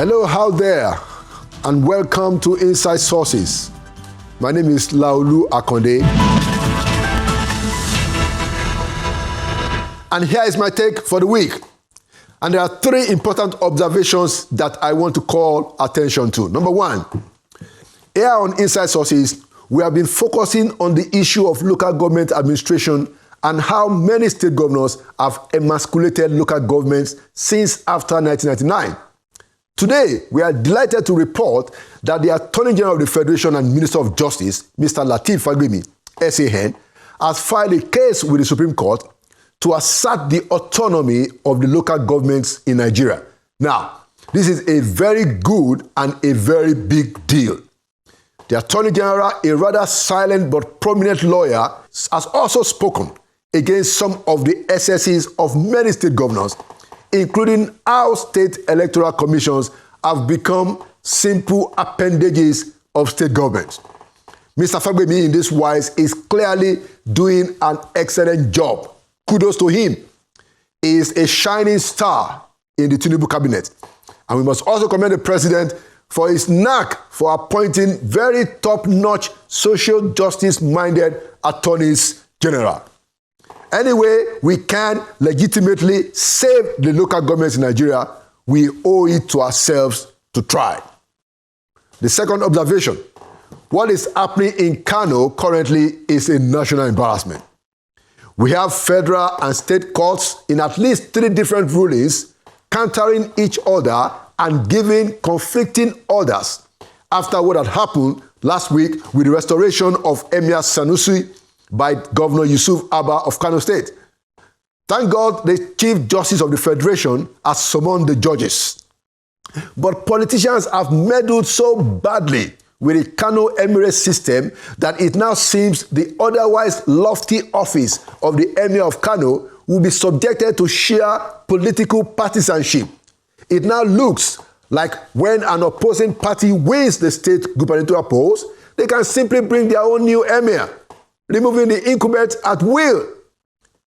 Hello, how there, and welcome to Inside Sources. My name is Laolu Akonde. And here is my take for the week. And there are three important observations that I want to call attention to. Number one, here on Inside Sources, we have been focusing on the issue of local government administration and how many state governors have emasculated local governments since after 1999. Today, we are delighted to report that the Attorney General of the Federation and Minister of Justice, Mr. Lateef Fagbemi, SAN, has filed a case with the Supreme Court to assert the autonomy of the local governments in Nigeria. Now, this is a very good and a very big deal. The Attorney General, a rather silent but prominent lawyer, has also spoken against some of the excesses of many state governors, including how state electoral commissions have become simple appendages of state governments. Mr. Fagbemi, in this wise, is clearly doing an excellent job. Kudos to him. He is a shining star in the Tinubu cabinet. And we must also commend the president for his knack for appointing very top-notch social justice-minded attorneys general. Anyway, we can legitimately save the local governments in Nigeria. We owe it to ourselves to try. The second observation, what is happening in Kano currently is a national embarrassment. We have federal and state courts in at least 3 different rulings, countering each other and giving conflicting orders after what had happened last week with the restoration of Emir Sanusi by Governor Yusuf Abba of Kano State. Thank God the Chief Justice of the Federation has summoned the judges. But politicians have meddled so badly with the Kano Emirate system that it now seems the otherwise lofty office of the Emir of Kano will be subjected to sheer political partisanship. It now looks like when an opposing party wins the state gubernatorial polls, they can simply bring their own new Emir, removing the incumbent at will.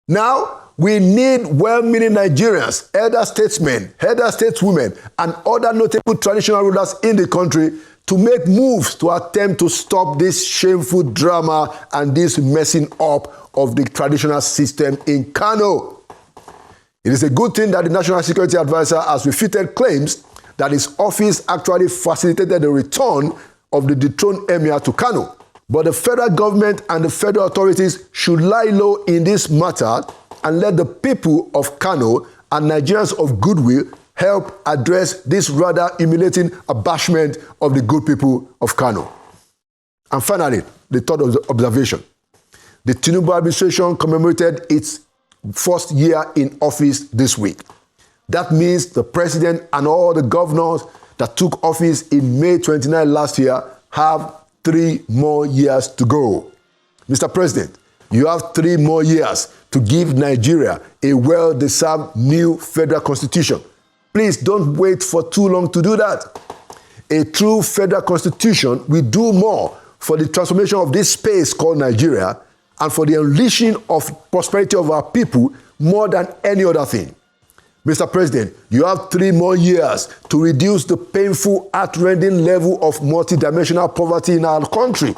Now, we need well-meaning Nigerians, elder statesmen, elder stateswomen, and other notable traditional rulers in the country to make moves to attempt to stop this shameful drama and this messing up of the traditional system in Kano. It is a good thing that the National Security Advisor has refuted claims that his office actually facilitated the return of the dethroned Emir to Kano. But the federal government and the federal authorities should lie low in this matter and let the people of Kano and Nigerians of goodwill help address this rather humiliating abashment of the good people of Kano. And finally, the third observation. The Tinubu administration commemorated its first year in office this week. That means the president and all the governors that took office in May 29 last year have 3 more years to go. Mr. President, you have 3 more years to give Nigeria a well-deserved new federal constitution. Please don't wait for too long to do that. A true federal constitution will do more for the transformation of this space called Nigeria and for the unleashing of prosperity of our people more than any other thing. Mr. President, you have 3 more years to reduce the painful, heart-rending level of multidimensional poverty in our country.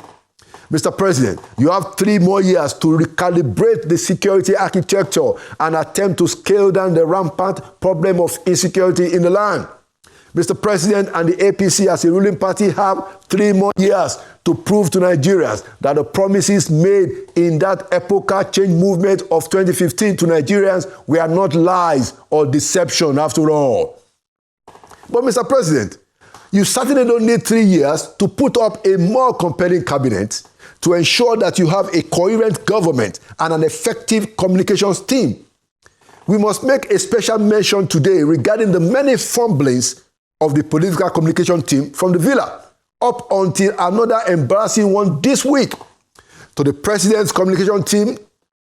Mr. President, you have 3 more years to recalibrate the security architecture and attempt to scale down the rampant problem of insecurity in the land. Mr. President and the APC as a ruling party have 3 more years to prove to Nigerians that the promises made in that epochal change movement of 2015 to Nigerians were not lies or deception after all. But Mr. President, you certainly don't need 3 years to put up a more compelling cabinet to ensure that you have a coherent government and an effective communications team. We must make a special mention today regarding the many fumblings of the political communication team from the villa, up until another embarrassing one this week. To the president's communication team,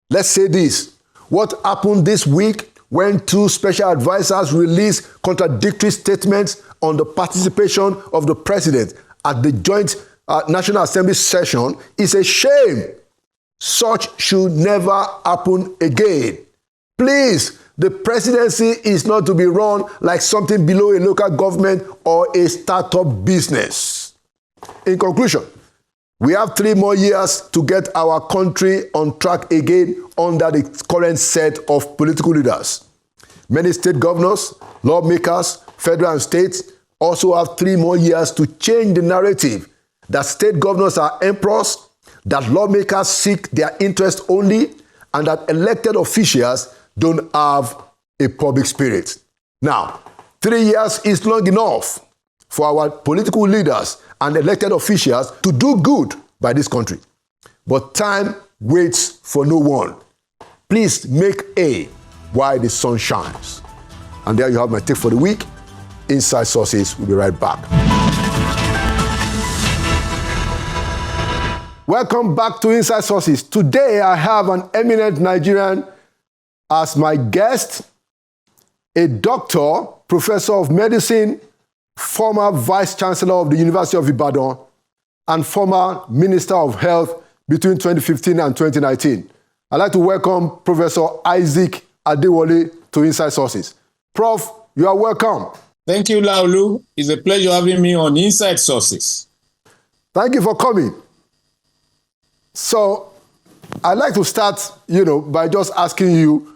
let's say this. What happened this week when 2 special advisors released contradictory statements on the participation of the president at the joint National Assembly session is a shame. Such should never happen again. Please The presidency is not to be run like something below a local government or a startup business. In conclusion, we have 3 more years to get our country on track again under the current set of political leaders. Many state governors, lawmakers, federal and state also have 3 more years to change the narrative that state governors are emperors, that lawmakers seek their interest only, and that elected officials don't have a public spirit. Now, 3 years is long enough for our political leaders and elected officials to do good by this country. But time waits for no one. Please make hay while the sun shines. And there you have my take for the week. Inside Sources, we'll be right back. Welcome back to Inside Sources. Today I have an eminent Nigerian as my guest, a doctor, professor of medicine, former vice chancellor of the University of Ibadan, and former minister of health between 2015 and 2019. I'd like to welcome Professor Isaac Adewale to Inside Sources. Prof, you are welcome. Thank you, Laulu. It's a pleasure having me on Inside Sources. Thank you for coming. So, I'd like to start, by just asking you,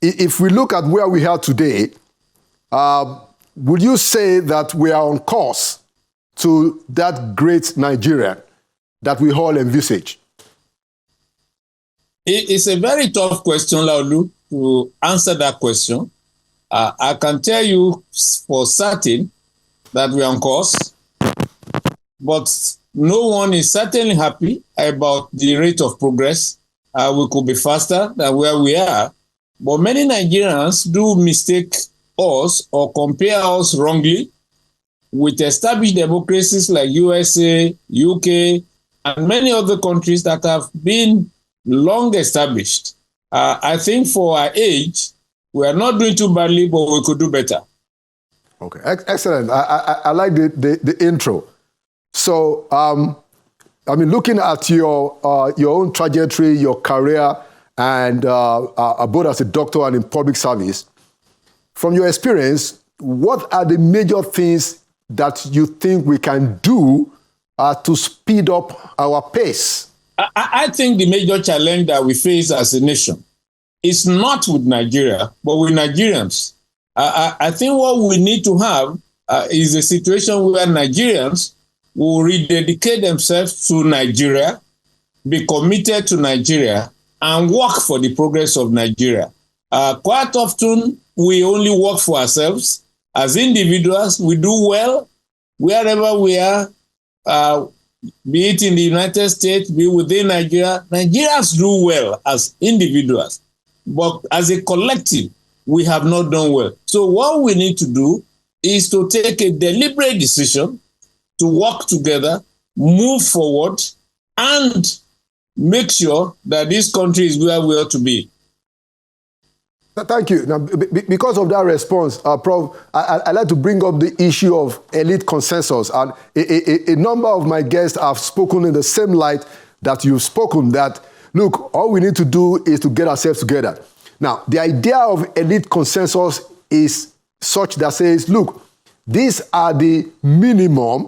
if we look at where we are today, would you say that we are on course to that great Nigeria that we all envisage? It's a very tough question, Laulu, to answer that question. I can tell you for certain that we are on course, but no one is certainly happy about the rate of progress. We could be faster than where we are, but many Nigerians do mistake us or compare us wrongly with established democracies like USA, UK, and many other countries that have been long established. I think for our age, we are not doing too badly, but we could do better. Okay, excellent. I like the intro. So, looking at your own trajectory, your career, and both as a doctor and in public service, from your experience, what are the major things that you think we can do to speed up our pace? I think the major challenge that we face as a nation is not with Nigeria, but with Nigerians. I think what we need to have is a situation where Nigerians will rededicate themselves to Nigeria, be committed to Nigeria, and work for the progress of Nigeria. Quite often, we only work for ourselves. As individuals, we do well wherever we are, be it in the United States, be within Nigeria. Nigerians do well as individuals, but as a collective, we have not done well. So what we need to do is to take a deliberate decision to work together, move forward, and make sure that this country is where we ought to be. Thank you. Now, because of that response, Prof, I'd like to bring up the issue of elite consensus. And a number of my guests have spoken in the same light that you've spoken, that, look, all we need to do is to get ourselves together. Now, the idea of elite consensus is such that says, look, these are the minimum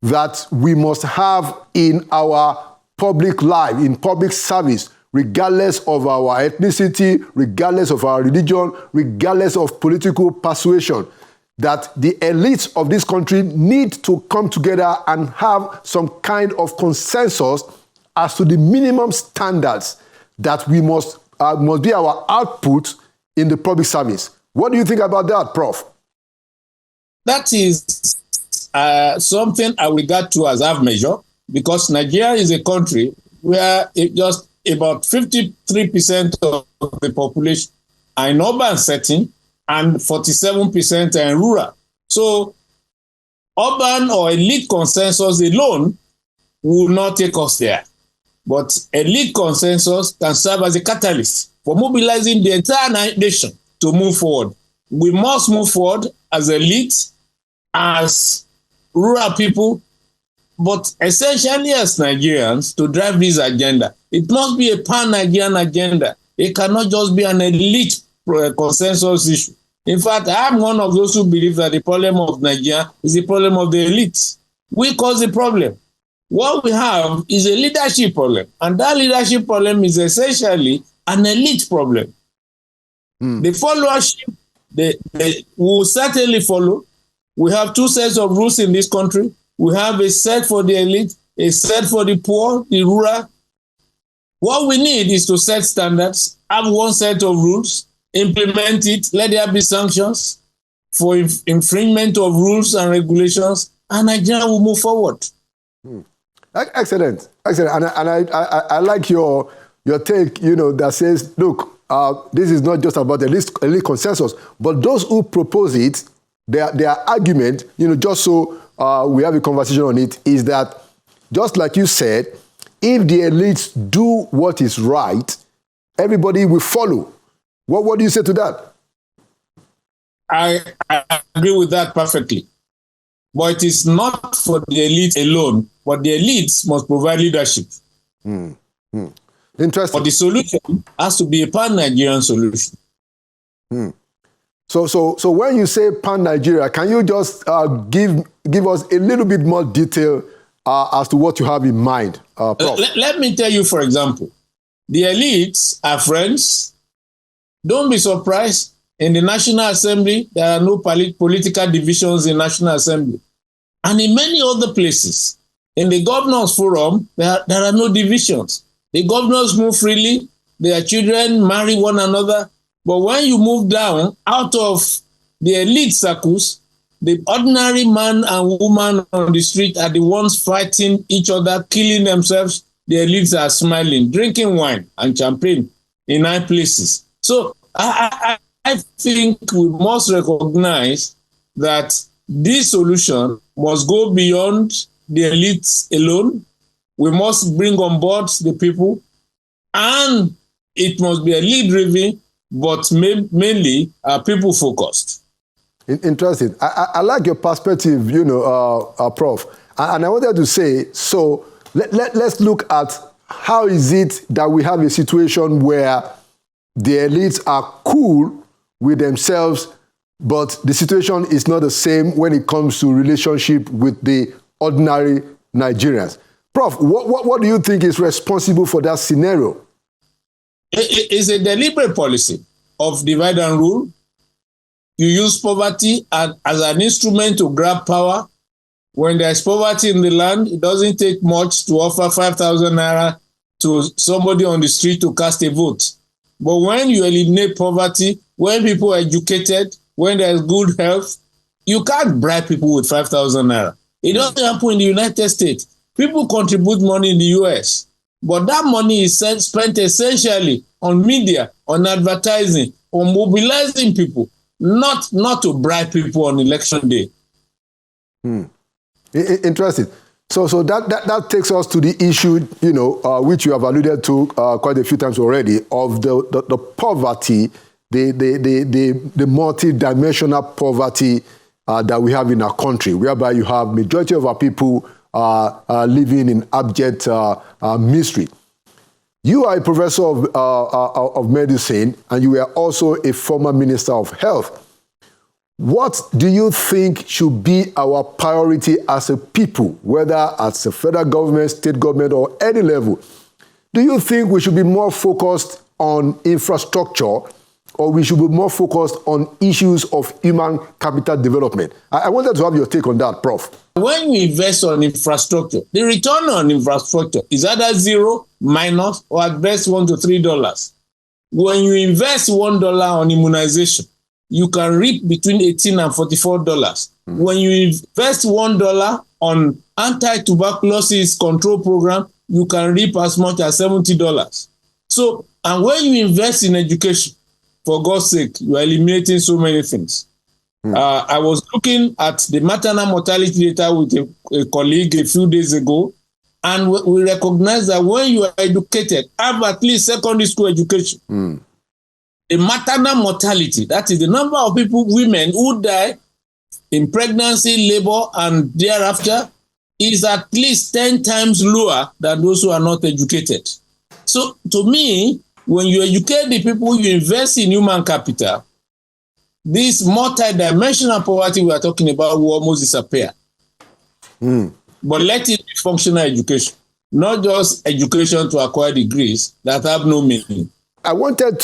that we must have in our public life, in public service, regardless of our ethnicity, regardless of our religion, regardless of political persuasion, that the elites of this country need to come together and have some kind of consensus as to the minimum standards that we must be our output in the public service. What do you think about that, Prof? That is something I regard to as half measure, because Nigeria is a country where just about 53% of the population are in urban setting and 47% are in rural. So urban or elite consensus alone will not take us there. But elite consensus can serve as a catalyst for mobilizing the entire nation to move forward. We must move forward as elites, as rural people, but essentially as Nigerians to drive this agenda. It must be a pan-Nigerian agenda. It cannot just be an elite consensus issue. In fact, I'm one of those who believe that the problem of Nigeria is the problem of the elites. We cause the problem. What we have is a leadership problem, and that leadership problem is essentially an elite problem. The followership, they will certainly follow. We have two sets of rules in this country. We have a set for the elite, a set for the poor, the rural. What we need is to set standards, have one set of rules, implement it, let there be sanctions for infringement of rules and regulations, and Nigeria will move forward. Excellent. And I like your take, that says, look, this is not just about the elite consensus, but those who propose it, their argument, just so we have a conversation on it, is that, just like you said, if the elites do what is right, everybody will follow. What do you say to that? I agree with that perfectly. But it is not for the elite alone, but the elites must provide leadership. Interesting. But the solution has to be a pan-Nigerian solution. So when you say pan-Nigeria, can you just give us a little bit more detail as to what you have in mind, Prof? Let me tell you, for example, the elites are friends. Don't be surprised. In the National Assembly, there are no political divisions in National Assembly. And in many other places, in the Governors Forum, there are no divisions. The governors move freely. Their children marry one another. But when you move down out of the elite circles, the ordinary man and woman on the street are the ones fighting each other, killing themselves. The elites are smiling, drinking wine and champagne in high places. So I think we must recognize that this solution must go beyond the elites alone. We must bring on board the people, and it must be elite-driven, but mainly people-focused. Interesting. I like your perspective, Prof. And I wanted to say, so let's look at how is it that we have a situation where the elites are cool with themselves, but the situation is not the same when it comes to relationship with the ordinary Nigerians. Prof, what do you think is responsible for that scenario? It's a deliberate policy of divide and rule. You use poverty as an instrument to grab power. When there's poverty in the land, it doesn't take much to offer 5,000 naira to somebody on the street to cast a vote. But when you eliminate poverty, when people are educated, when there's good health, you can't bribe people with 5,000 naira. It doesn't happen in the United States. People contribute money in the US, but that money is spent essentially on media, on advertising, on mobilizing people, not to bribe people on election day. Interesting. So that takes us to the issue, which you have alluded to quite a few times already, of the poverty, the multi-dimensional poverty that we have in our country, whereby you have majority of our people living in abject misery. You are a professor of medicine, and you are also a former minister of health. What do you think should be our priority as a people, whether as a federal government, state government, or any level? Do you think we should be more focused on infrastructure, or we should be more focused on issues of human capital development? I wanted to have your take on that, Prof. When we invest on infrastructure, the return on infrastructure is either zero, minus, or at best $1 to $3. When you invest $1 on immunization, you can reap between $18 and $44. When you invest $1 on anti-tuberculosis control program, you can reap as much as $70. So, and when you invest in education, for God's sake, you are eliminating so many things. I was looking at the maternal mortality data with a colleague a few days ago, and we recognize that when you are educated, have at least secondary school education, the maternal mortality, that is the number of women who die in pregnancy, labor, and thereafter, is at least 10 times lower than those who are not educated. So to me, when you educate the people, you invest in human capital, this multi-dimensional poverty we are talking about will almost disappear. But let it be functional education, not just education to acquire degrees that have no meaning. I wanted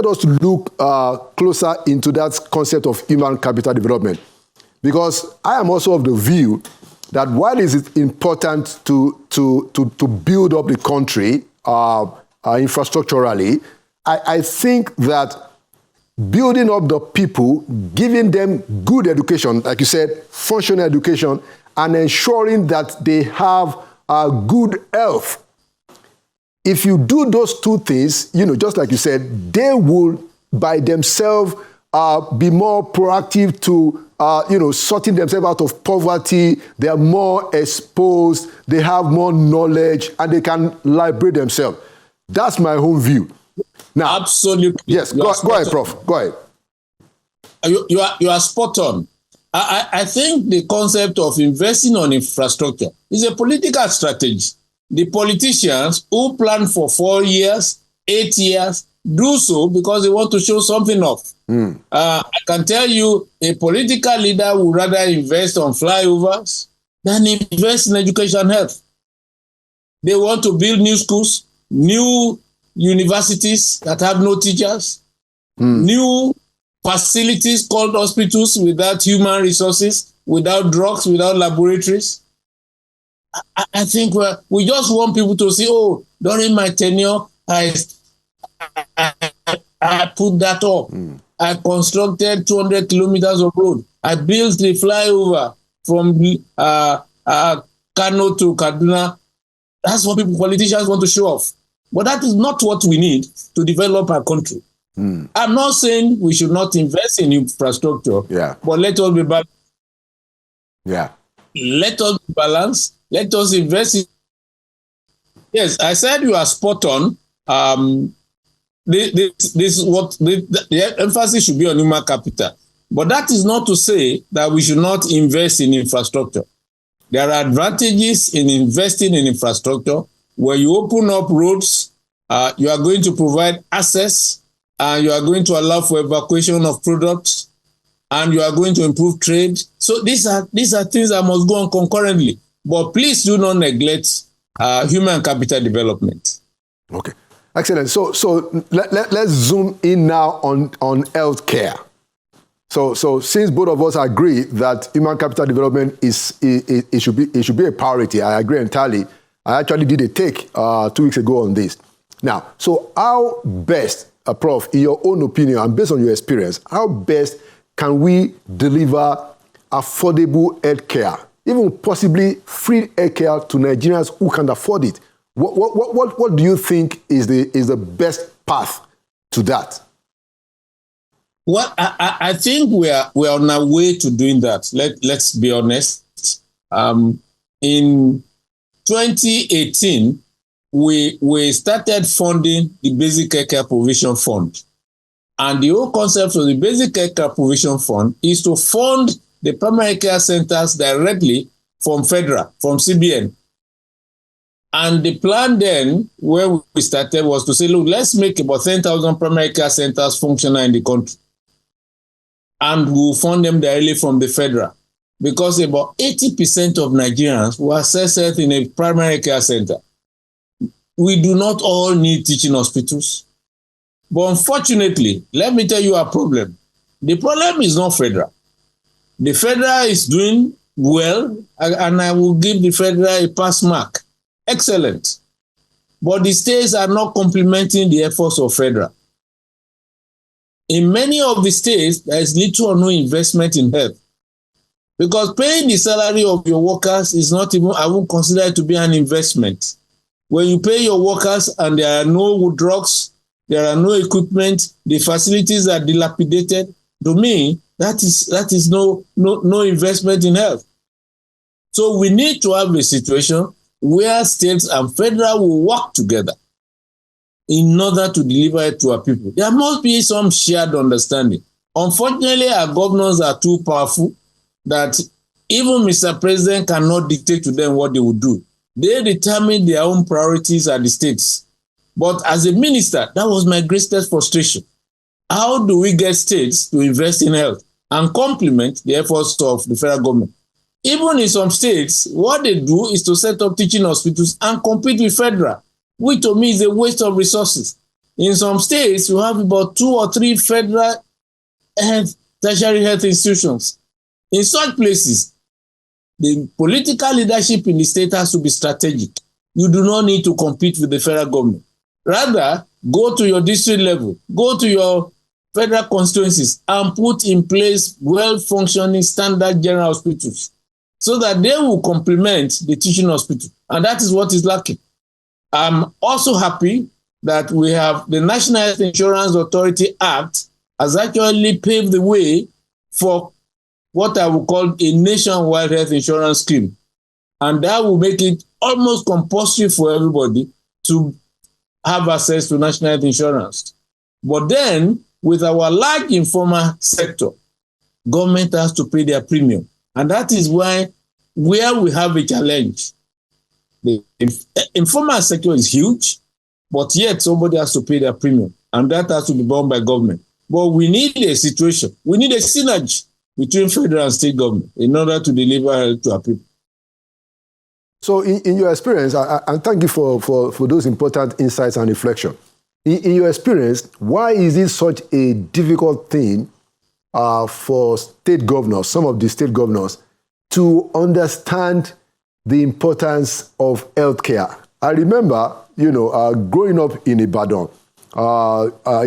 us to look closer into that concept of human capital development, because I am also of the view that while it is important to build up the country infrastructurally, I think that building up the people, giving them good education, like you said, functional education, and ensuring that they have good health. If you do those two things, just like you said, they will by themselves be more proactive to, sorting themselves out of poverty. They are more exposed, they have more knowledge, and they can liberate themselves. That's my own view. Now, absolutely. Yes, go ahead, Prof. Go ahead. You are spot on. I think the concept of investing on infrastructure is a political strategy. The politicians who plan for 4 years, 8 years, do so because they want to show something off. I can tell you a political leader would rather invest on flyovers than invest in education and health. They want to build new schools, new universities that have no teachers, new facilities called hospitals without human resources, without drugs, without laboratories. I think we just want people to say, oh, during my tenure, I put that up. I constructed 200 kilometers of road. I built the flyover from Kano to Kaduna. That's what politicians want to show off. But that is not what we need to develop our country. I'm not saying we should not invest in infrastructure, but let us be balanced. Let us be balanced. Let us invest in. Yes, I said you are spot on. This is what the emphasis should be on human capital. But that is not to say that we should not invest in infrastructure. There are advantages in investing in infrastructure. Where you open up roads, you are going to provide access, and you are going to allow for evacuation of products, and you are going to improve trade. So these are things that must go on concurrently. But please do not neglect human capital development. Okay, excellent. So let's zoom in now on healthcare. So since both of us agree that human capital development it should be a priority, I agree entirely. I actually did a take 2 weeks ago on this. Now, so how best, Prof, in your own opinion and based on your experience, how best can we deliver affordable health care, even possibly free health care to Nigerians who can afford it? What do you think is the best path to that? Well, I think we are on our way to doing that. Let's be honest. In 2018, we started funding the Basic Care Provision Fund. And the whole concept of the Basic Care Provision Fund is to fund the primary care centers directly from federal, from CBN. And the plan then, where we started, was to say, look, let's make about 10,000 primary care centers functional in the country. And we'll fund them directly from the federal. Because about 80% of Nigerians will access health in a primary care center. We do not all need teaching hospitals. But unfortunately, let me tell you a problem. The problem is not federal. The federal is doing well, and I will give the federal a pass mark. Excellent. But the states are not complementing the efforts of federal. In many of the states, there is little or no investment in health. Because paying the salary of your workers is not even, I won't consider it to be an investment. When you pay your workers and there are no drugs, there are no equipment, the facilities are dilapidated, to me, that is no investment in health. So we need to have a situation where states and federal will work together in order to deliver it to our people. There must be some shared understanding. Unfortunately, our governors are too powerful that even Mr. President cannot dictate to them what they will do. They determine their own priorities at the states. But as a minister, that was my greatest frustration. How do we get states to invest in health and complement the efforts of the federal government? Even in some states, what they do is to set up teaching hospitals and compete with federal, which to me is a waste of resources. In some states, you have about 2 or 3 federal tertiary health institutions. In such places, the political leadership in the state has to be strategic. You do not need to compete with the federal government. Rather, go to your district level, go to your federal constituencies and put in place well-functioning standard general hospitals so that they will complement the teaching hospital. And that is what is lacking. I'm also happy that we have the National Health Insurance Authority Act has actually paved the way for what I would call a nationwide health insurance scheme. And that will make it almost compulsory for everybody to have access to national health insurance. But then, with our large informal sector, government has to pay their premium. And that is where we have a challenge. The informal sector is huge, but yet somebody has to pay their premium. And that has to be borne by government. But we need a situation, we need a synergy between federal and state government in order to deliver health to our people. So in your experience, and thank you for those important insights and reflection. In your experience, why is it such a difficult thing for state governors, some of the state governors, to understand the importance of healthcare? I remember, growing up in Ibadan,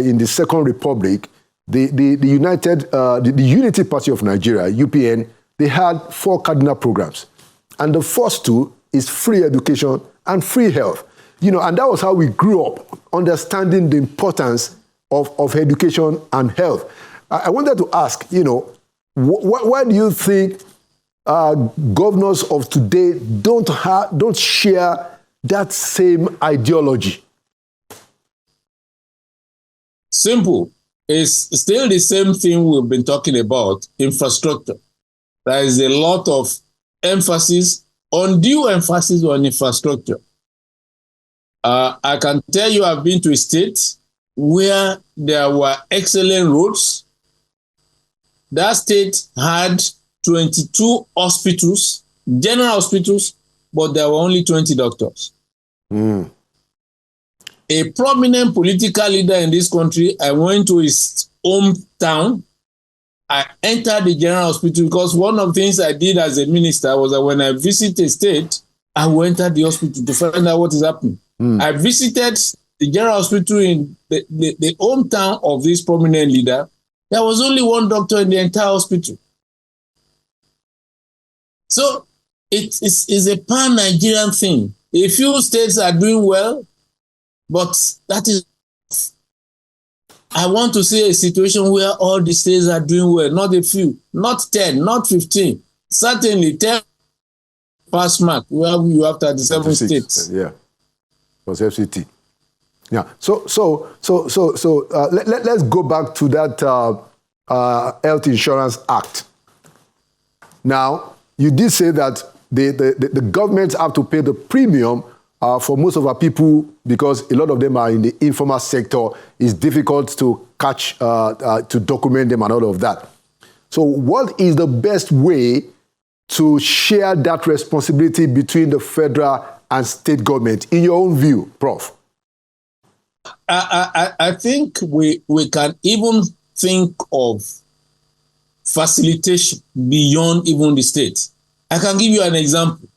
in the Second Republic, the Unity Party of Nigeria, UPN, they had 4 cardinal programs. And the first 2 is free education and free health. And that was how we grew up, understanding the importance of education and health. I wanted to ask, why do you think governors of today don't share that same ideology? Simple. It's still the same thing we've been talking about, infrastructure. There is a lot of emphasis, undue emphasis on infrastructure. I can tell you I've been to a state where there were excellent roads. That state had 22 hospitals, general hospitals, but there were only 20 doctors. A prominent political leader in this country, I went to his hometown. I entered the general hospital because one of the things I did as a minister was that when I visit a state, I will enter the hospital to find out what is happening. I visited the general hospital in the hometown of this prominent leader. There was only 1 doctor in the entire hospital. So it is a pan-Nigerian thing. A few states are doing well, but that is, I want to see a situation where all the states are doing well, not a few, not 10, not 15, certainly 10 pass mark, where you have 37 states. Yeah, it was FCT. Yeah, so let's go back to that Health Insurance Act. Now, you did say that the governments have to pay the premium for most of our people because a lot of them are in the informal sector. It's difficult to catch, to document them and all of that. So what is the best way to share that responsibility between the federal and state government, in your own view, Prof? I think we can even think of facilitation beyond even the state. I can give you an example.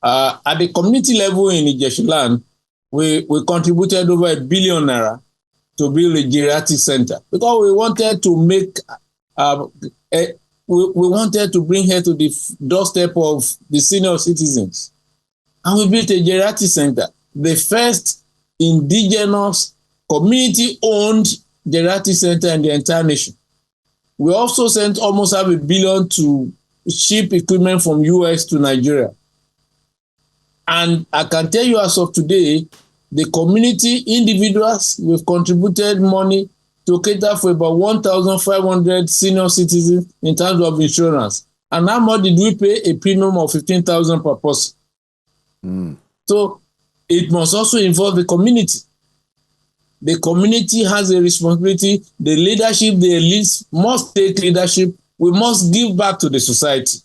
At the community level in Ijeshuland, we contributed over ₦1 billion to build a geriatric center because we wanted to make we wanted to bring her to the doorstep of the senior citizens. And we built a geriatric center, the first indigenous community-owned geriatric center in the entire nation. We also sent almost $500 million to ship equipment from US to Nigeria. And I can tell you as of today, the community individuals, we've contributed money to cater for about 1,500 senior citizens in terms of insurance. And how much did we pay? A premium of 15,000 per person. So it must also involve the community. The community has a responsibility. The leadership, the elites must take leadership. We must give back to the society.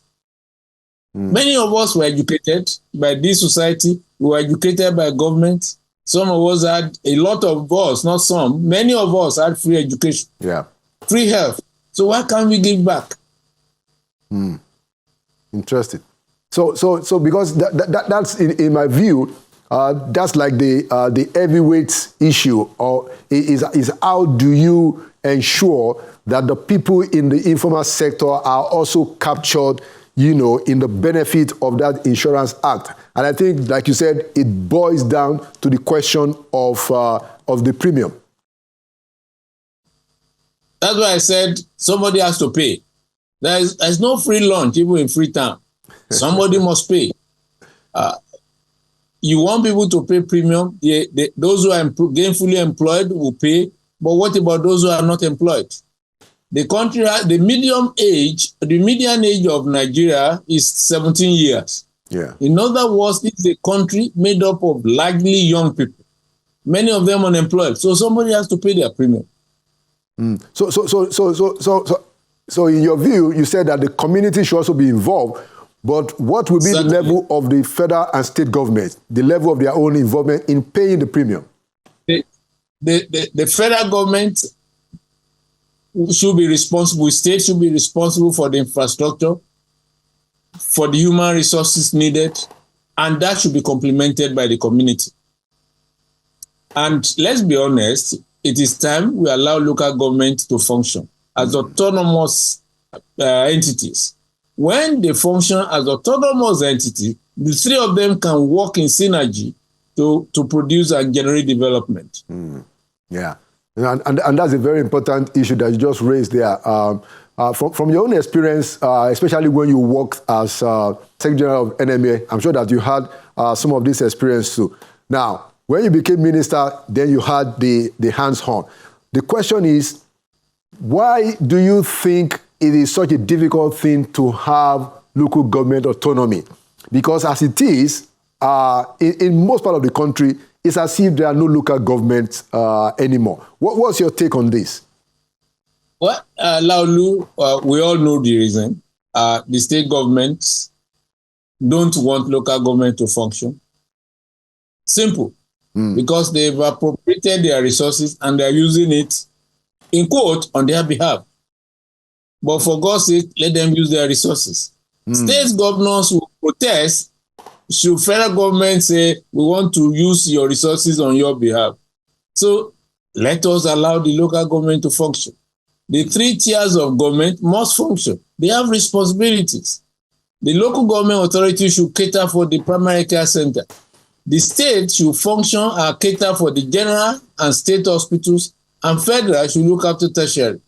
Many of us were educated by this society. We were educated by government. Some of us had, a lot of us, not some, many of us had free education, free health. So why can't we give back? Interesting. So because that's in my view, that's like the heavyweight issue, or is how do you ensure that the people in the informal sector are also captured, in the benefit of that Insurance Act? And I think, like you said, it boils down to the question of the premium. That's why I said somebody has to pay. There's no free lunch, even in Freetown. Somebody must pay. You want people to pay premium. Those who are gainfully employed will pay. But what about those who are not employed? The country, the median age of Nigeria is 17 years. Yeah. In other words, it's a country made up of largely young people. Many of them unemployed. So somebody has to pay their premium. So in your view, you said that the community should also be involved. But what will be the level of the federal and state government, the level of their own involvement in paying the premium? The federal government should be responsible, states should be responsible for the infrastructure, for the human resources needed, and that should be complemented by the community. And let's be honest, it is time we allow local government to function as autonomous entities. When they function as autonomous entities, the three of them can work in synergy to produce and generate development. Yeah, and that's a very important issue that you just raised there. From your own experience, especially when you worked as Secretary General of NMA, I'm sure that you had some of this experience too. Now, when you became minister, then you had the hands-on. The question is, why do you think it is such a difficult thing to have local government autonomy? Because as it is, in most part of the country, it's as if there are no local governments anymore. What's your take on this? Well, Laulu, we all know the reason. The state governments don't want local government to function. Simple. Because they've appropriated their resources and they're using it, in quote, on their behalf. But for God's sake, let them use their resources. State governors will protest should federal government say, we want to use your resources on your behalf. So let us allow the local government to function. The three tiers of government must function. They have responsibilities. The local government authority should cater for the primary care center. The state should function and cater for the general and state hospitals, and federal should look after tertiary.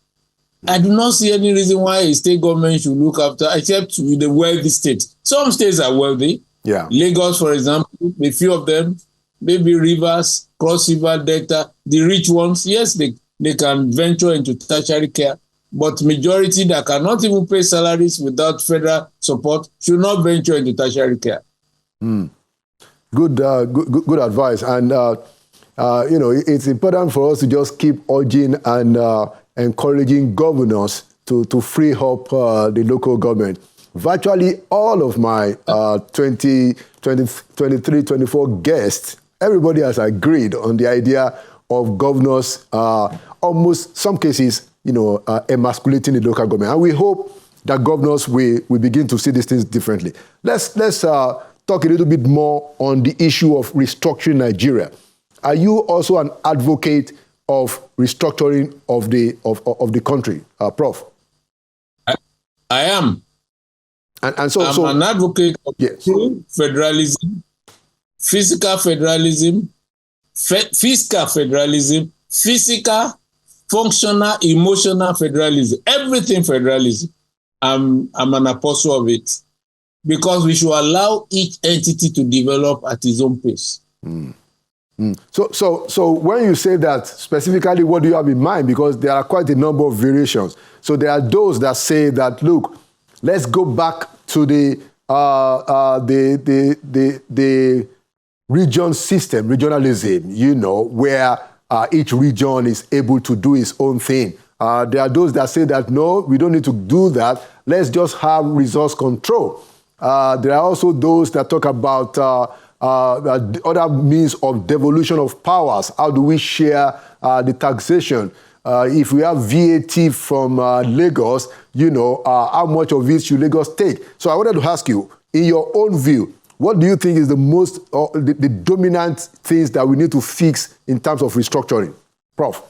I do not see any reason why a state government should look after, except the wealthy states. Some states are wealthy. Yeah. Lagos, for example, a few of them, maybe Rivers, Cross River, Delta, the rich ones, yes, they can venture into tertiary care, but majority that cannot even pay salaries without federal support should not venture into tertiary care. Good advice. And, it's important for us to just keep urging and encouraging governors to free up the local government. Virtually all of my 23-24 guests, everybody has agreed on the idea of governors, almost some cases, emasculating the local government. And we hope that governors will begin to see these things differently. Let's talk a little bit more on the issue of restructuring Nigeria. Are you also an advocate of restructuring of the country, Prof? I am. And so I'm an advocate of true federalism, fiscal federalism, physical, functional, emotional federalism, everything federalism. I'm an apostle of it, because we should allow each entity to develop at its own pace. So when you say that, specifically, what do you have in mind? Because there are quite a number of variations. So there are those that say that, look, let's go back to the region system, regionalism, where each region is able to do its own thing. There are those that say that, no, we don't need to do that. Let's just have resource control. There are also those that talk about other means of devolution of powers. How do we share the taxation? If we have VAT from Lagos, how much of it should Lagos take? So I wanted to ask you, in your own view, what do you think is the most, the dominant things that we need to fix in terms of restructuring? Prof.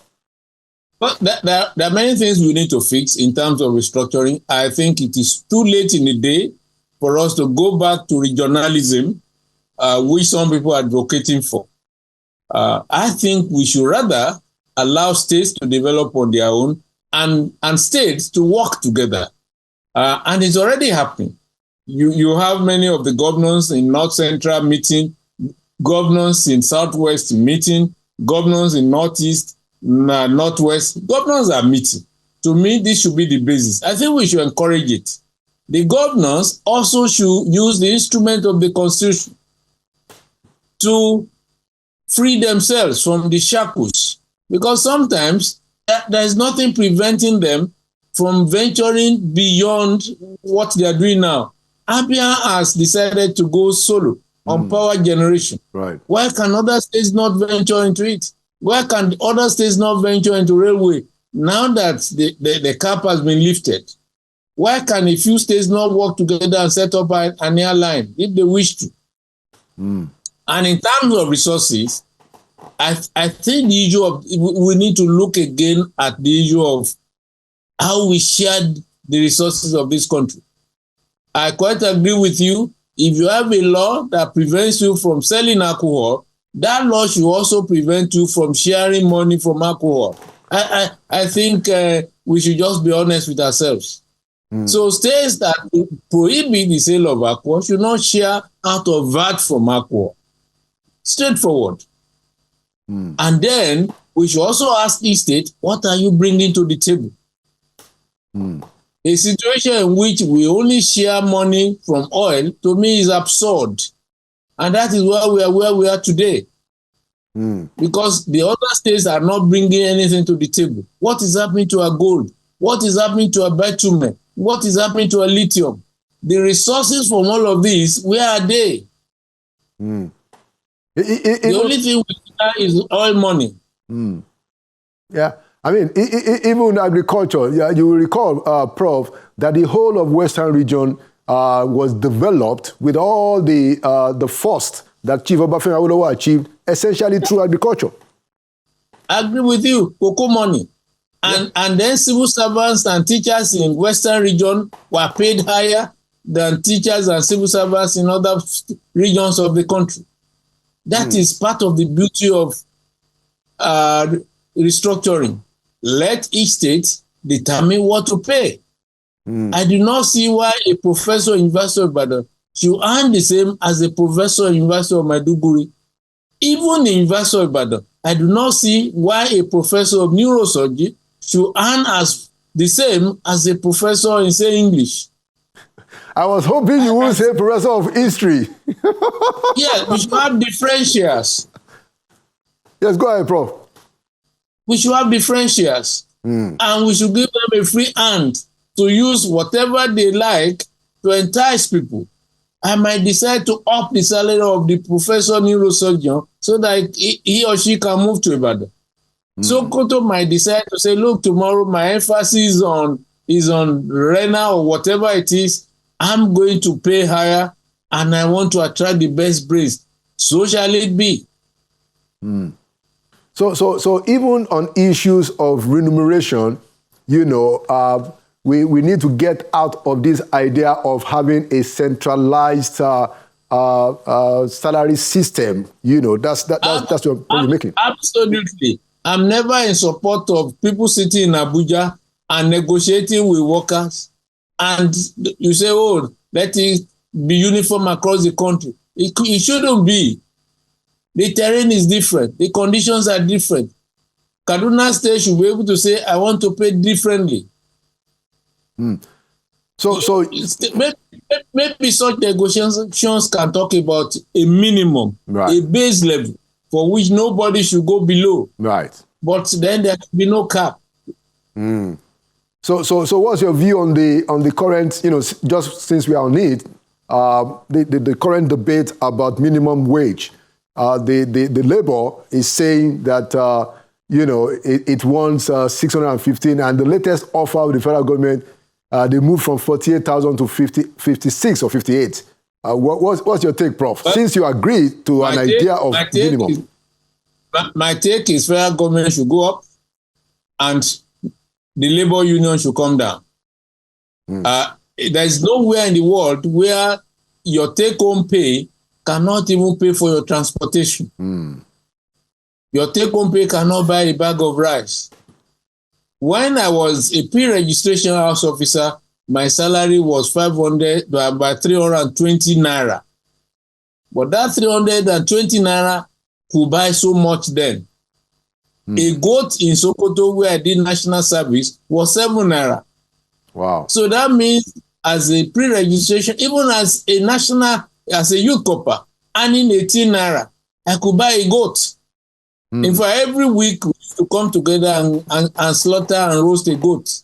Well, there are many things we need to fix in terms of restructuring. I think it is too late in the day for us to go back to regionalism, which some people are advocating for. I think we should rather allow states to develop on their own and states to work together. And it's already happening. You have many of the governors in North Central meeting, governors in Southwest meeting, governors in Northeast, Northwest. Governors are meeting. To me, this should be the basis. I think we should encourage it. The governors also should use the instrument of the Constitution to free themselves from the shackles. Because sometimes there is nothing preventing them from venturing beyond what they are doing now. Abia has decided to go solo on power generation. Right. Why can other states not venture into it? Why can other states not venture into railway? Now that the cap has been lifted, why can a few states not work together and set up an airline if they wish to? And in terms of resources, I think the issue of, we need to look again at the issue of how we share the resources of this country. I quite agree with you. If you have a law that prevents you from selling alcohol, that law should also prevent you from sharing money from alcohol. I think we should just be honest with ourselves. So states that prohibit the sale of alcohol should not share out of VAT from alcohol. Straightforward. And then we should also ask each state, what are you bringing to the table? A situation in which we only share money from oil, to me, is absurd. And that is where we are today. Because the other states are not bringing anything to the table. What is happening to our gold? What is happening to our bitumen? What is happening to our lithium? The resources from all of these, where are they? The only thing we have is oil money. Yeah. I mean, even agriculture, you will recall, Prof, that the whole of Western region was developed with all the first that Chief Obafemi Awolowo achieved, essentially through agriculture. I agree with you, cocoa money. And then civil servants and teachers in Western region were paid higher than teachers and civil servants in other regions of the country. That is part of the beauty of restructuring. Let each state determine what to pay. I do not see why a professor in University of Ibadan should earn the same as a professor in University of Maiduguri. Even in University of Ibadan, I do not see why a professor of neurosurgery should earn as the same as a professor in, say, English. I was hoping you would say professor of history. Yeah, we should have differentials. Yes, go ahead, Prof. We should have differentials. And we should give them a free hand to use whatever they like to entice people. I might decide to up the salary of the professor neurosurgeon so that he or she can move to Ibadan. So Koto might decide to say, look, tomorrow my emphasis is on renal or whatever it is. I'm going to pay higher and I want to attract the best brains. So shall it be. So even on issues of remuneration, we need to get out of this idea of having a centralized salary system. That's what you're making. Absolutely. I'm never in support of people sitting in Abuja and negotiating with workers. And you say, oh, let it be uniform across the country. It shouldn't be. The terrain is different. The conditions are different. Kaduna State should be able to say, I want to pay differently. So maybe such negotiations can talk about a minimum, a base level for which nobody should go below. Right. But then there can be no cap. So what's your view on the current, just since we are on it, the current debate about minimum wage? The Labour is saying that, it wants 615, and the latest offer of the federal government, they moved from 48,000 to 56 or 58. What's your take, Prof? Since you agree to an idea of minimum. My take is federal government should go up and the labor union should come down. There is nowhere in the world where your take-home pay cannot even pay for your transportation. Your take-home pay cannot buy a bag of rice. When I was a pre-registration house officer, my salary was 320 naira. But that 320 naira could buy so much then. A goat in Sokoto, where I did national service, was 7 naira. Wow. So that means as a pre-registration, even as a youth corper, earning 18 naira, I could buy a goat. In fact, every week we used to come together and slaughter and roast a goat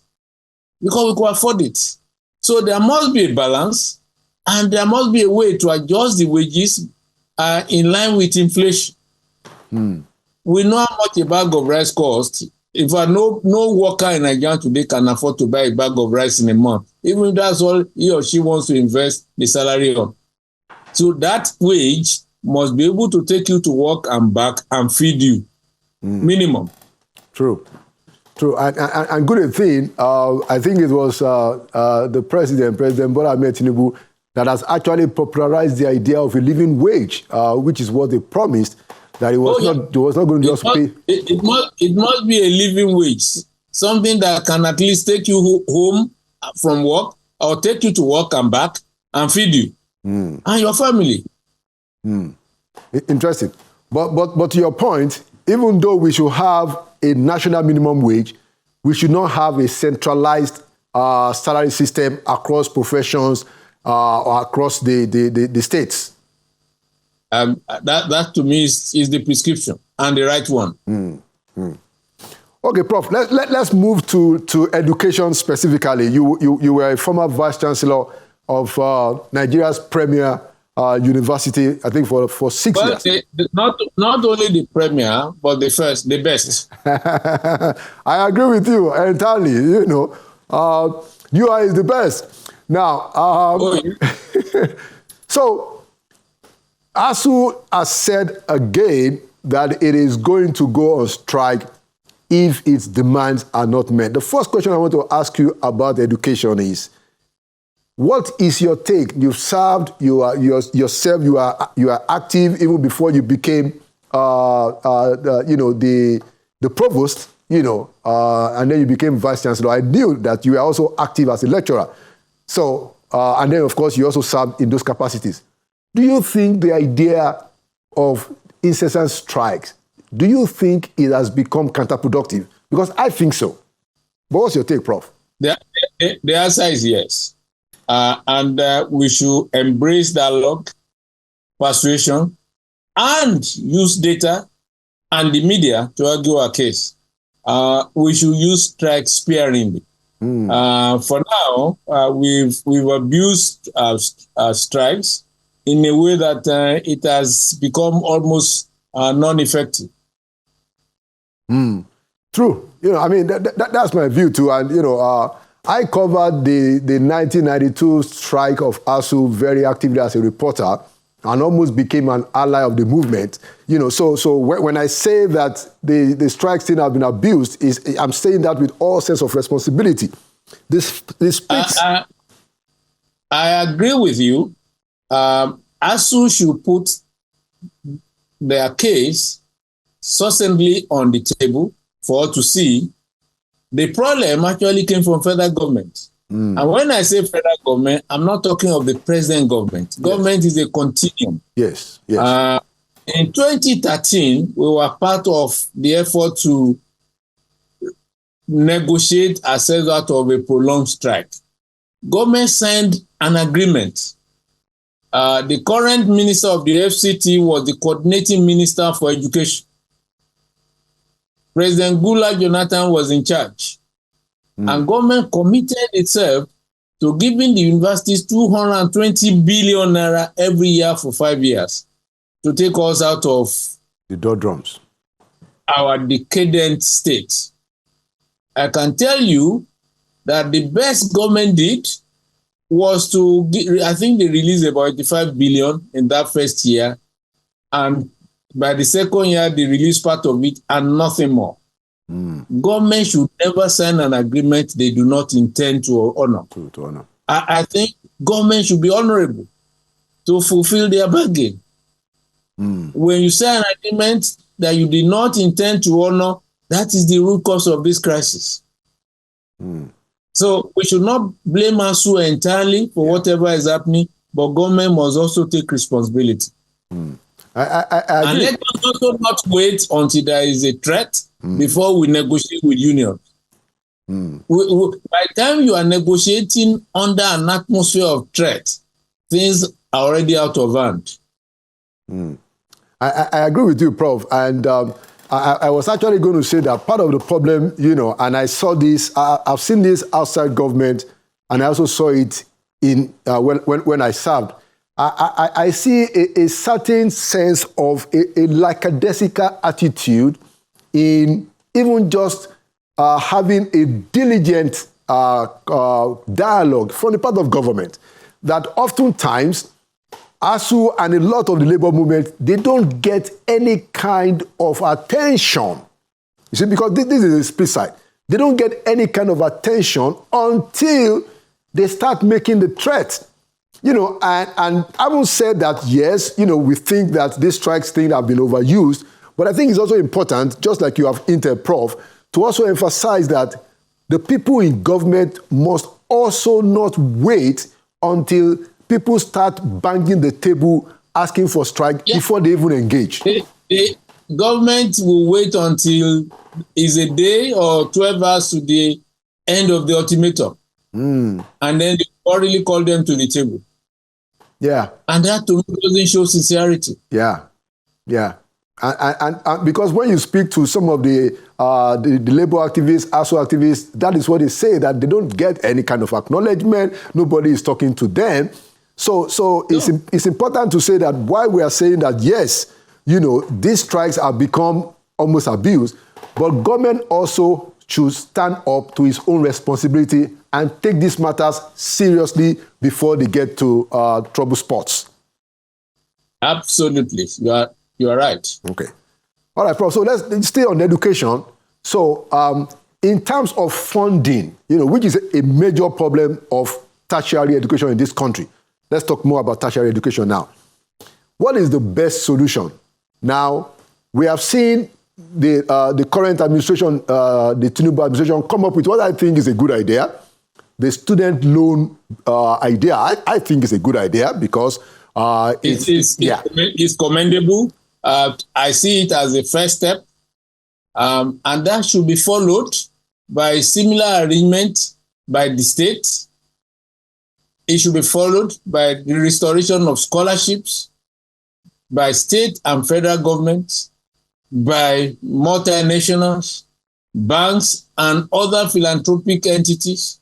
because we could afford it. So there must be a balance, and there must be a way to adjust the wages in line with inflation. We know how much a bag of rice costs. In fact, no worker in Nigeria today can afford to buy a bag of rice in a month, even if that's all he or she wants to invest the salary on. So that wage must be able to take you to work and back and feed you. Minimum. True. And good thing, I think it was the President Bola Ahmed Tinubu, that has actually popularized the idea of a living wage, which is what they promised, that it was not going to just pay. It must be a living wage, something that can at least take you home from work or take you to work and back and feed you and your family. Interesting. But to your point, even though we should have a national minimum wage, we should not have a centralized salary system across professions or across the states. That to me is the prescription and the right one. Okay, Prof. Let's move to education specifically. You were a former vice chancellor of Nigeria's premier university, I think for 6 years. Not only the premier, but the best. I agree with you entirely. UI is the best. Now, so ASU has said again that it is going to go on strike if its demands are not met. The first question I want to ask you about education is, what is your take? You've served, you are active even before you became, the provost, and then you became vice chancellor. I knew that you were also active as a lecturer. So, and then of course you also served in those capacities. Do you think the idea of incessant strikes, do you think it has become counterproductive? Because I think so. But what's your take, Prof? The answer is yes. And we should embrace dialogue, persuasion, and use data and the media to argue our case. We should use strikes sparingly. For now, we've abused strikes in a way that it has become almost non-effective. True. That's my view too. And, I covered the 1992 strike of ASU very actively as a reporter and almost became an ally of the movement. So when I say that the strike still have been abused, I'm saying that with all sense of responsibility. This speaks. I agree with you. ASU should put their case succinctly on the table for all to see. The problem actually came from federal government. And when I say federal government, I'm not talking of the present government. Government is a continuum. Yes. In 2013, we were part of the effort to negotiate ourselves out of a prolonged strike. Government signed an agreement The current minister of the FCT was the coordinating minister for education. President Goodluck Jonathan was in charge. And government committed itself to giving the universities 220 billion naira every year for 5 years to take us out of the doldrums, our decadent state. I can tell you that the best government did was to, I think they released about 85 billion in that first year. And by the second year, they released part of it and nothing more. Government should never sign an agreement they do not intend to honor. I think government should be honorable to fulfill their bargain. When you sign an agreement that you did not intend to honor, that is the root cause of this crisis. So we should not blame ASUU entirely for whatever is happening, but government must also take responsibility. I and let us also not wait until there is a threat before we negotiate with unions. By the time you are negotiating under an atmosphere of threat, things are already out of hand. I agree with you, Prof. And I was actually going to say that part of the problem, and I saw this, I've seen this outside government, and I also saw it in when I served. I see a certain sense of a lackadaisical attitude in even just having a diligent dialogue from the part of government, that oftentimes ASUU and a lot of the labor movement, they don't get any kind of attention. You see, because this is a split side. They don't get any kind of attention until they start making the threat. And I will say that, yes, we think that these strikes thing have been overused, but I think it's also important, just like you have hinted, Prof, to also emphasize that the people in government must also not wait until people start banging the table, asking for strike before they even engage. The government will wait until it's a day or 12 hours to the end of the ultimatum. And then they already call them to the table. Yeah. And that to me doesn't show sincerity. Yeah. And because when you speak to some of the labor activists, ASUU activists, that is what they say, that they don't get any kind of acknowledgement. Nobody is talking to them. So it's important to say that while we are saying that, yes, these strikes have become almost abused, but government also should stand up to its own responsibility and take these matters seriously before they get to trouble spots. Absolutely. You are right. Okay. All right, Prof. So let's stay on education. So in terms of funding, which is a major problem of tertiary education in this country, let's talk more about tertiary education now. What is the best solution? Now, we have seen the current administration, the Tinubu administration, come up with what I think is a good idea. The student loan idea, I think is a good idea because it's commendable. I see it as a first step, and that should be followed by a similar arrangement by the state. It should be followed by the restoration of scholarships by state and federal governments, by multinationals, banks, and other philanthropic entities.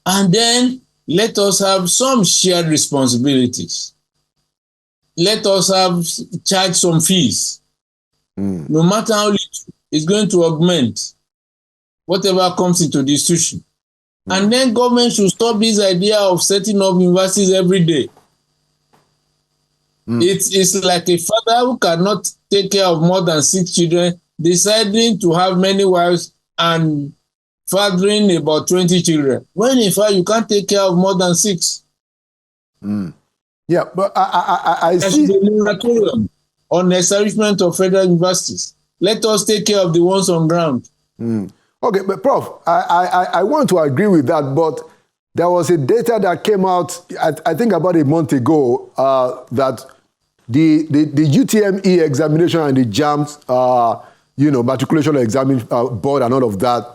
And then let us have some shared responsibilities. Let us charge some fees. No matter how little, it's going to augment whatever comes into the institution. And then government should stop this idea of setting up universities every day. It's like a father who cannot take care of more than 6 children, deciding to have many wives and fathering about 20 children. When in fact you can't take care of more than 6. Yeah, but I see. There should be a moratorium on the establishment of federal universities. Let us take care of the ones on ground. Okay, but Prof, I want to agree with that, but there was a data that came out, I think about a month ago, that the UTME examination and the JAMS, matriculation exam board and all of that,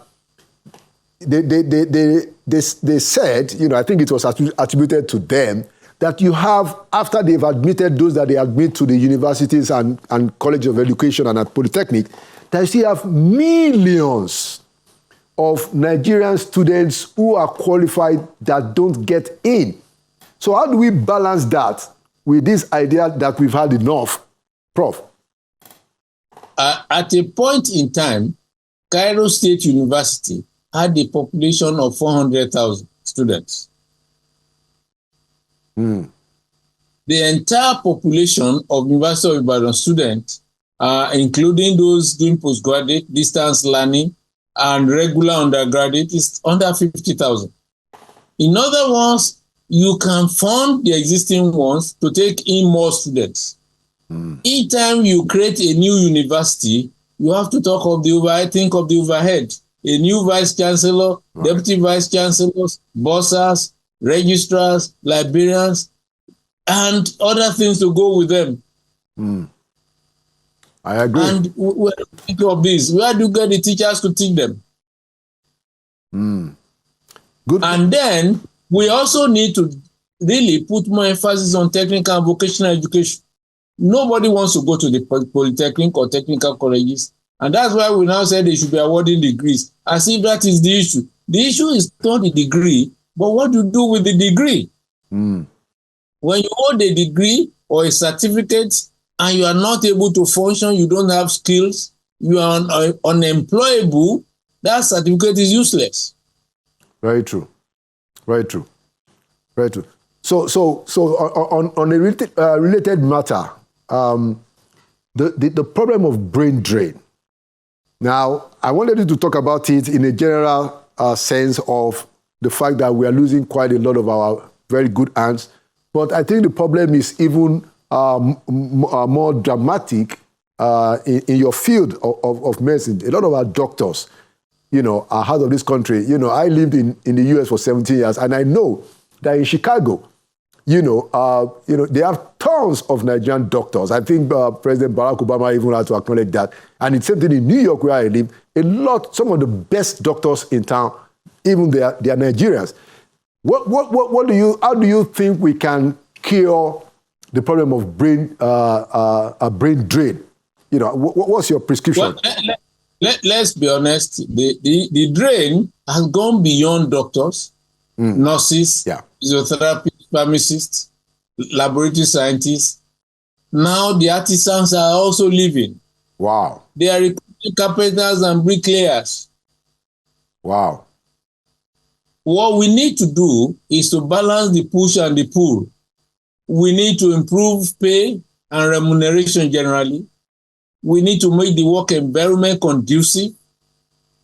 they said, I think it was attributed to them, that you have, after they've admitted those that they admit to the universities and College of Education and at Polytechnic, that you still have millions of Nigerian students who are qualified that don't get in. So how do we balance that with this idea that we've had enough, Prof? At a point in time, Cairo State University had a population of 400,000 students. The entire population of University of Ibadan students, including those doing postgraduate, distance learning, and regular undergraduate, is under 50,000. In other words, you can fund the existing ones to take in more students. Each time you create a new university, you have to think of the overhead. A new vice chancellor, deputy vice chancellors, bursars, registrars, librarians, and other things to go with them. I agree. And when you think of this, where do you get the teachers to teach them? Good. And then we also need to really put more emphasis on technical and vocational education. Nobody wants to go to the polytechnic or technical colleges. And that's why we now say they should be awarding degrees, as if that is the issue. The issue is not the degree, but what you do with the degree. When you hold a degree or a certificate and you are not able to function, you don't have skills, you are unemployable, that certificate is useless. Very true. Very true. Very true. So on a related matter, the problem of brain drain. Now, I wanted you to talk about it in a general sense of the fact that we are losing quite a lot of our very good hands. But I think the problem is even more dramatic in your field of medicine. A lot of our doctors, are out of this country. I lived in the US for 17 years, and I know that in Chicago, they have tons of Nigerian doctors. I think President Barack Obama even had to acknowledge that. And it's same thing in New York, where I live. Some of the best doctors in town, even they are Nigerians. How do you think we can cure the problem of brain drain? What's your prescription? Well, let's be honest. The drain has gone beyond doctors, nurses, physiotherapists, pharmacists, laboratory scientists. Now the artisans are also leaving. Wow. They are recruiting carpenters and bricklayers. Wow. What we need to do is to balance the push and the pull. We need to improve pay and remuneration generally. We need to make the work environment conducive,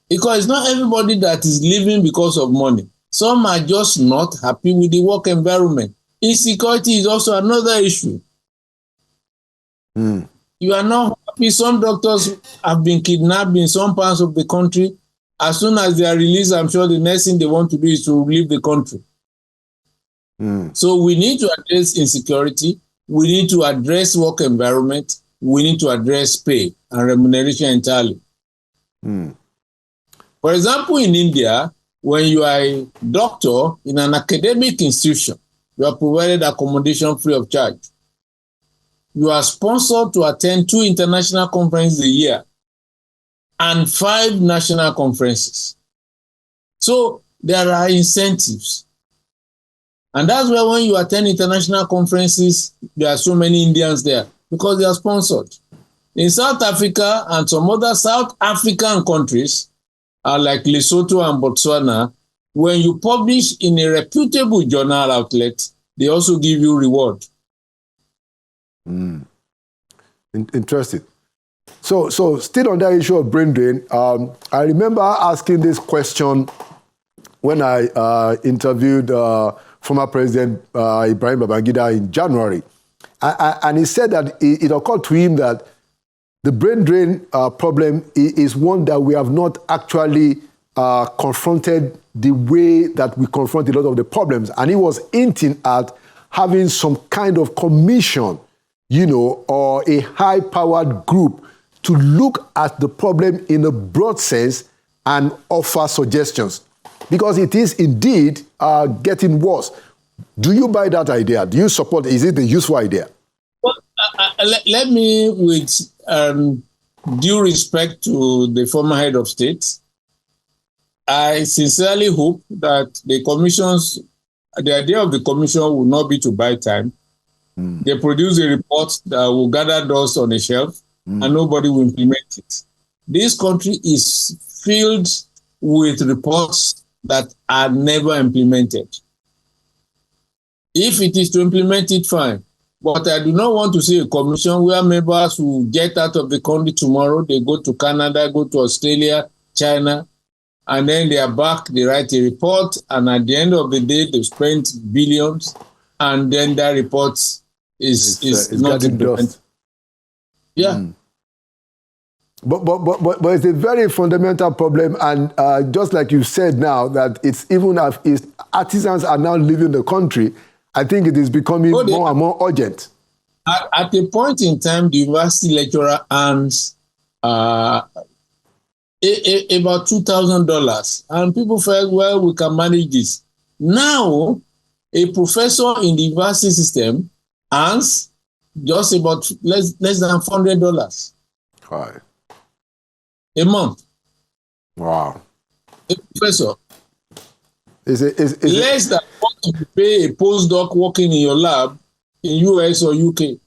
because it's not everybody that is leaving because of money. Some are just not happy with the work environment. Insecurity is also another issue. You are not happy. Some doctors have been kidnapped in some parts of the country. As soon as they are released, I'm sure the next thing they want to do is to leave the country. So we need to address insecurity. We need to address work environment. We need to address pay and remuneration entirely. For example, in India, when you are a doctor in an academic institution, you are provided accommodation free of charge. You are sponsored to attend 2 international conferences a year and 5 national conferences. So there are incentives. And that's why when you attend international conferences, there are so many Indians there, because they are sponsored. In South Africa and some other South African countries, like Lesotho and Botswana, when you publish in a reputable journal outlet, they also give you reward. Interesting. So still on that issue of brain drain, I remember asking this question when I interviewed former President Ibrahim Babangida in January. And he said that it occurred to him that the brain drain problem is one that we have not actually confronted the way that we confront a lot of the problems. And he was hinting at having some kind of commission, or a high-powered group to look at the problem in a broad sense and offer suggestions. Because it is indeed getting worse. Do you buy that idea? Do you support? Is it a useful idea? Well, let me, with due respect to the former head of state, I sincerely hope that the idea of the commission will not be to buy time. They produce a report that will gather dust on a shelf and nobody will implement it. This country is filled with reports that are never implemented. If it is to implement it, fine. But I do not want to see a commission where members will get out of the country tomorrow, they go to Canada, go to Australia, China, and then they are back, they write a report, and at the end of the day, they've spent billions, and then that report is not implemented. Yeah. But it's a very fundamental problem, and just like you said now, that it's even if artisans are now leaving the country, I think it is becoming more and more urgent. At a point in time, the university lecturer earns about $2,000, and people felt, well, we can manage this. Now, a professor in the university system earns just about less than $400 a month. Wow. A professor. Less than what you pay a postdoc working in your lab in US or UK.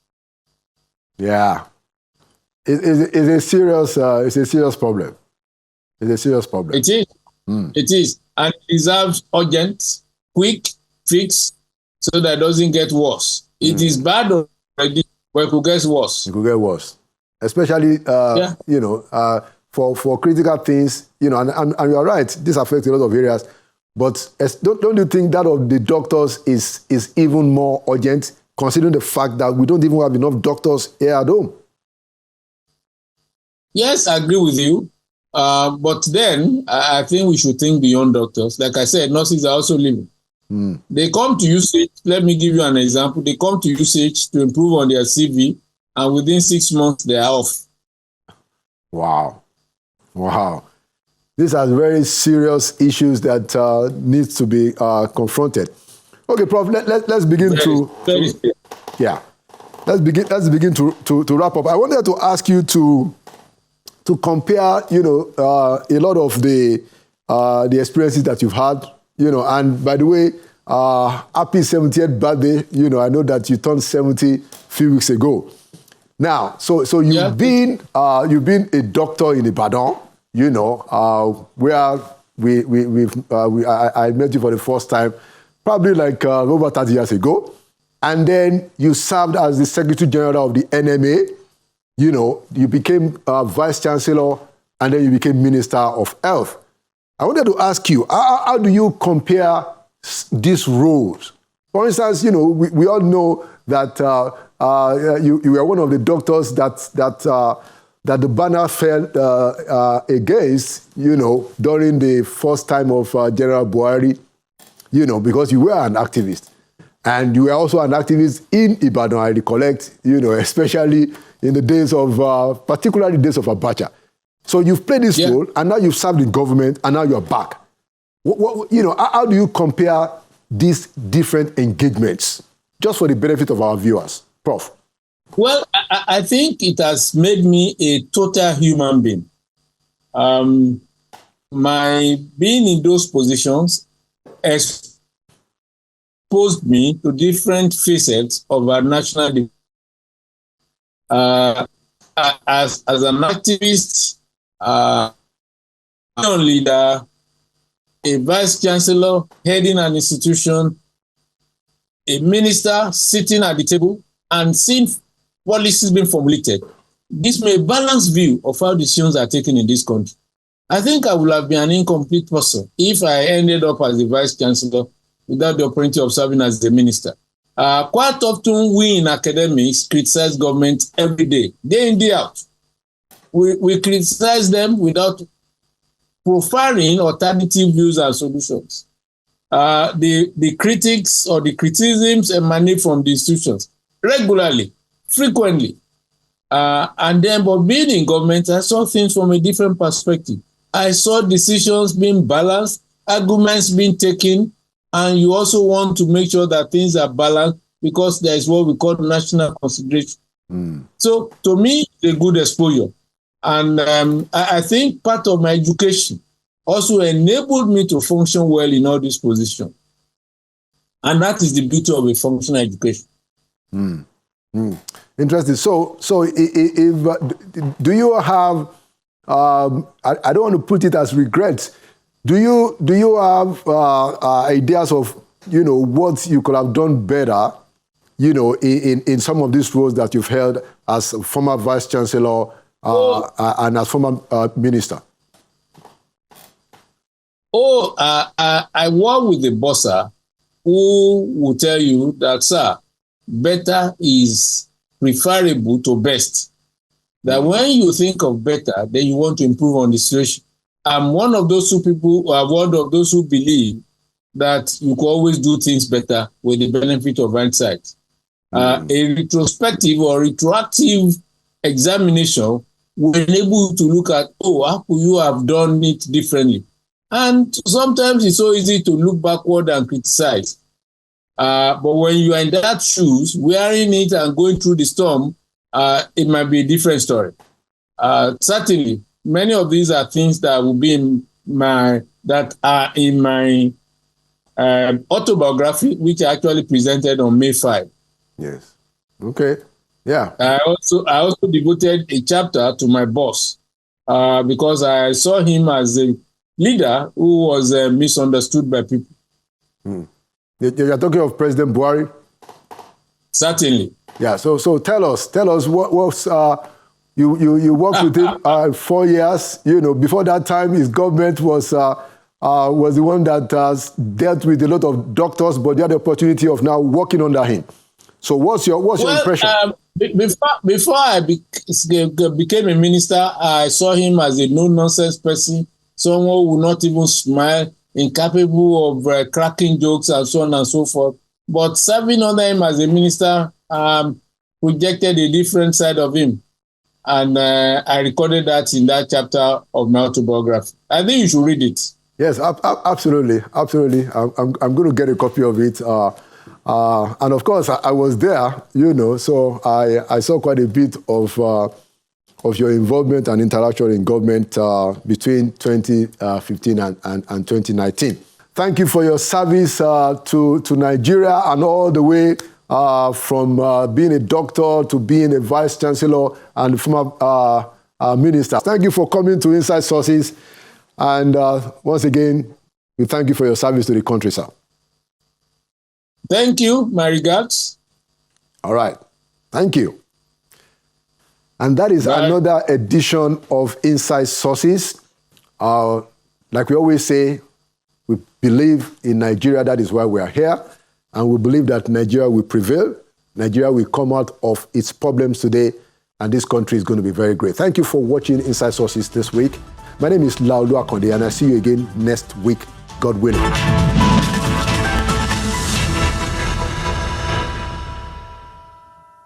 Yeah. It's a serious problem. It's a serious problem. It is. It is. And it deserves urgent, quick fix so that it doesn't get worse. It is bad already, but it could get worse. It could get worse. Especially, for critical things, and you're right, this affects a lot of areas. But don't you think that of the doctors is even more urgent, considering the fact that we don't even have enough doctors here at home? Yes, I agree with you. But then I think we should think beyond doctors. Like I said, nurses are also living. They come to usage. Let me give you an example. They come to usage to improve on their CV, and within 6 months, they are off. Wow. These are very serious issues that needs to be confronted. Okay, Prof. Let's begin Let's begin to wrap up. I wanted to ask you to compare, a lot of the experiences that you've had, and by the way, happy 70th birthday. I know that you turned 70 a few weeks ago. Now, so you've been a doctor in Ibadan, where I met you for the first time, probably like over 30 years ago. And then you served as the Secretary General of the NMA. You became Vice Chancellor, and then you became Minister of Health. I wanted to ask you, how do you compare these roles? For instance, we all know that you were one of the doctors that the banner fell against, during the first time of General Buhari, because you were an activist. And you were also an activist in Ibadan, I recollect, especially in the days of, particularly days of Abacha. So you've played this role, and now you've served in government, and now you're back. How do you compare these different engagements, just for the benefit of our viewers? Prof. Well, I think it has made me a total human being. My being in those positions exposed me to different facets of our national development. As an activist, a leader, a vice chancellor heading an institution, a minister sitting at the table and seeing policies being formulated, gives me a balanced view of how decisions are taken in this country. I think I would have been an incomplete person if I ended up as the vice chancellor without the opportunity of serving as the minister. Quite often, we in academics criticize government every day in, day out. We criticize them without profiling alternative views and solutions. The critics or the criticisms emanate from the institutions regularly, frequently. But being in government, I saw things from a different perspective. I saw decisions being balanced, arguments being taken, and you also want to make sure that things are balanced because there is what we call national consideration. So to me, it's a good exposure. And I think part of my education also enabled me to function well in all these positions. And that is the beauty of a functional education. Interesting. So if do you have, I don't want to put it as regrets, do you have ideas of, what you could have done better, in some of these roles that you've held as a former vice chancellor and as former minister? I work with the bossa who will tell you that, sir, better is preferable to best. That when you think of better, then you want to improve on the situation. I'm one of those people, one of those who believe that you can always do things better with the benefit of hindsight. A retrospective or retroactive examination will enable you to look at, how could you have done it differently? And sometimes it's so easy to look backward and criticize. But when you are in that shoes, wearing it and going through the storm, it might be a different story. Certainly, many of these are things that will be in my autobiography, which I actually presented on May 5. Yes. Okay. Yeah. I also devoted a chapter to my boss because I saw him as a leader who was misunderstood by people. You're talking of President Buhari? Certainly. Yeah. So tell us what was you worked with him 4 years. Before that time, his government was the one that dealt with a lot of doctors, but you had the opportunity of now working under him. So what's your impression? Before I became a minister, I saw him as a no-nonsense person, someone who would not even smile, incapable of cracking jokes and so on and so forth. But serving under him as a minister projected a different side of him. And I recorded that in that chapter of my autobiography. I think you should read it. Yes, absolutely. I'm going to get a copy of it. And of course, I was there, so I saw quite a bit of your involvement and interaction in government between 2015 and 2019. Thank you for your service to Nigeria and all the way from being a doctor to being a vice chancellor and former minister. Thank you for coming to Inside Sources. And once again, we thank you for your service to the country, sir. Thank you. My regards. All right. Thank you. And that is another edition of Inside Sources. Like we always say, we believe in Nigeria. That is why we are here. And we believe that Nigeria will prevail. Nigeria will come out of its problems today. And this country is going to be very great. Thank you for watching Inside Sources this week. My name is Laolu Akonde, and I see you again next week, God willing.